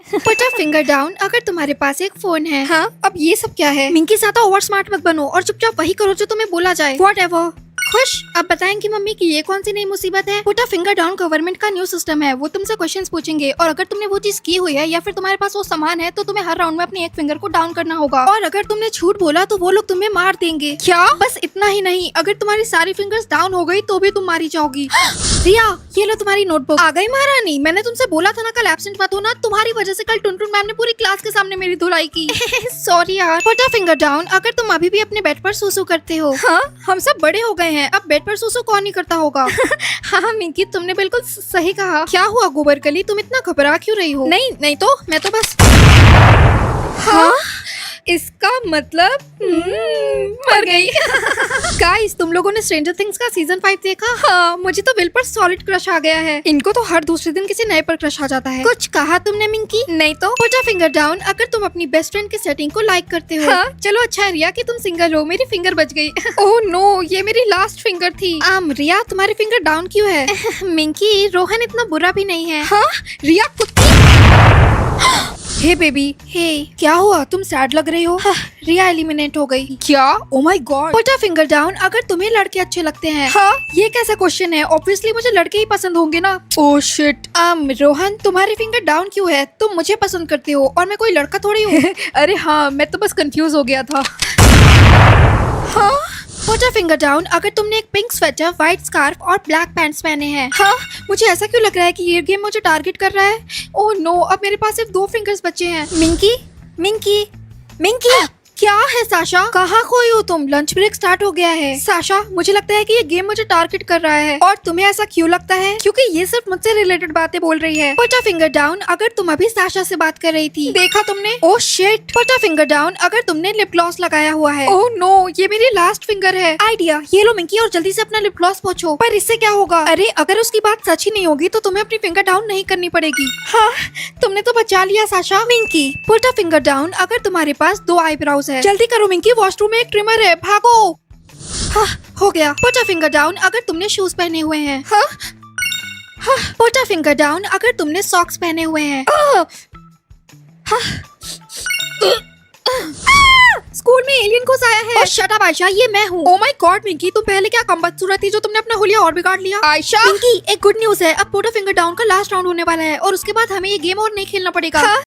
Put a finger down अगर तुम्हारे पास एक फोन है। हाँ, अब ये सब क्या है? मिंकी ज्यादा ओवर स्मार्ट मत बनो और चुपचाप वही करो जो तुम्हें बोला जाए। Whatever. खुश। अब बताएंगी मम्मी कि ये कौन सी नई मुसीबत है। Put a finger down government का न्यू सिस्टम है। वो तुमसे क्वेश्चंस पूछेंगे और अगर तुमने वो चीज की हुई है या फिर तुम्हारे पास वो सामान है तो तुम्हें हर राउंड में अपने एक फिंगर को डाउन करना होगा और अगर तुमने झूठ बोला तो वो लोग तुम्हें मार देंगे। क्या? बस इतना ही नहीं, अगर तुम्हारी सारी फिंगर्स डाउन हो गई तो भी तुम मारी जाओगी। रिया, ये लो तुम्हारी नोटबुक। आ गई महारानी। मैंने तुमसे बोला था ना कल एब्सेंट मत होना। तुम्हारी वजह से कल टुनटुन मैम ने पूरी क्लास के सामने मेरी धुलाई की। सॉरी यार। पुट अ फिंगर डाउन अगर तुम अभी भी अपने बेड पर सूसू करते हो। हाँ, हम सब बड़े हो गए हैं। अब बेड पर सूसू कौन नहीं करता होगा। हाँ मिंकी, तुमने बिल्कुल सही कहा। क्या हुआ गोबरकली, तुम इतना घबरा क्यों रही हो? नहीं नहीं तो मैं तो बस। हाँ, इसका मतलब मर गई। गाइस, तुम लोगों ने स्ट्रेंजर थिंग्स का सीजन 5 देखा? हाँ, मुझे तो विल पर सॉलिड क्रश आ गया है। इनको तो हर दूसरे दिन किसी नए पर क्रश आ जाता है। कुछ कहा तुमने मिंकी? नहीं तो। पुट अ फिंगर डाउन अगर तुम अपनी बेस्ट फ्रेंड की सेटिंग को लाइक करते हो। हाँ? चलो अच्छा है रिया कि तुम सिंगल हो, मेरी फिंगर बच गई। ओह नो, ये मेरी लास्ट फिंगर थी। रिया तुम्हारी फिंगर डाउन क्यों है? मिंकी, रोहन इतना बुरा भी नहीं है। हाँ, रिया कुत्ती। हे बेबी, हे क्या हुआ, तुम सैड लग रही हो? रिया एलिमिनेट हो गई। क्या? Oh my God. Put a finger down अगर तुम्हें लड़के अच्छे लगते हैं। हाँ? ये कैसा क्वेश्चन है? ऑब्वियसली मुझे लड़के ही पसंद होंगे ना। Oh shit. रोहन तुम्हारी फिंगर डाउन क्यों है? तुम मुझे पसंद करते हो और मैं कोई लड़का थोड़ी हूँ। अरे हाँ, मैं तो बस कंफ्यूज हो गया था। हाँ? पुट अ फिंगर डाउन अगर तुमने एक पिंक स्वेटर, व्हाइट स्कार्फ और ब्लैक पैंट्स पहने हैं। हाँ? मुझे ऐसा क्यों लग रहा है कि ये गेम मुझे टारगेट कर रहा है? ओह नो, अब मेरे पास सिर्फ 2 फिंगर्स बचे हैं। मिंकी, मिंकी, मिंकी, क्या है साशा? कहाँ खोई हो तुम? लंच ब्रेक स्टार्ट हो गया है। साशा, मुझे लगता है कि ये गेम मुझे टारगेट कर रहा है। और तुम्हें ऐसा क्यों लगता है? क्योंकि ये सिर्फ मुझसे रिलेटेड बातें बोल रही है। पुट अ फिंगर डाउन अगर तुम अभी साशा से बात कर रही थी। देखा तुमने? Oh shit. Put a finger down अगर तुमने लिप ग्लॉस लगाया हुआ है। ओह नो, ये मेरी लास्ट फिंगर है। आइडिया, ये लो मिंकी और जल्दी से अपना लिप ग्लॉस पोंछो। पर इससे क्या होगा? अरे अगर उसकी बात सच ही नहीं होगी तो तुम्हें अपनी फिंगर डाउन नहीं करनी पड़ेगी। हाँ, तुमने तो बचा लिया Sasha. Minki, put a finger down अगर तुम्हारे पास 2 आईब्राउज है। जल्दी करो मिंकी, वॉशरूम में एक ट्रिमर है, भागो। हाँ, हो गया। पुट अ फिंगर डाउन अगर तुमने शूज पहने हुए हैं। हाँ? हाँ, पुट अ फिंगर डाउन अगर तुमने सॉक्स पहने हुए हैं। स्कूल में एलियन घुस आया है। ओह शट अप आयशा, ये मैं हूँ। ओ माय गॉड मिंकी, तुम पहले क्या कम बदसूरत थी जो तुमने अपना हुलिया और बिगाड़ लिया। आयशा। मिंकी, एक गुड न्यूज है, अब पुट अ फिंगर डाउन का लास्ट राउंड होने वाला है और उसके बाद हमें ये गेम और नहीं खेलना पड़ेगा। हाँ?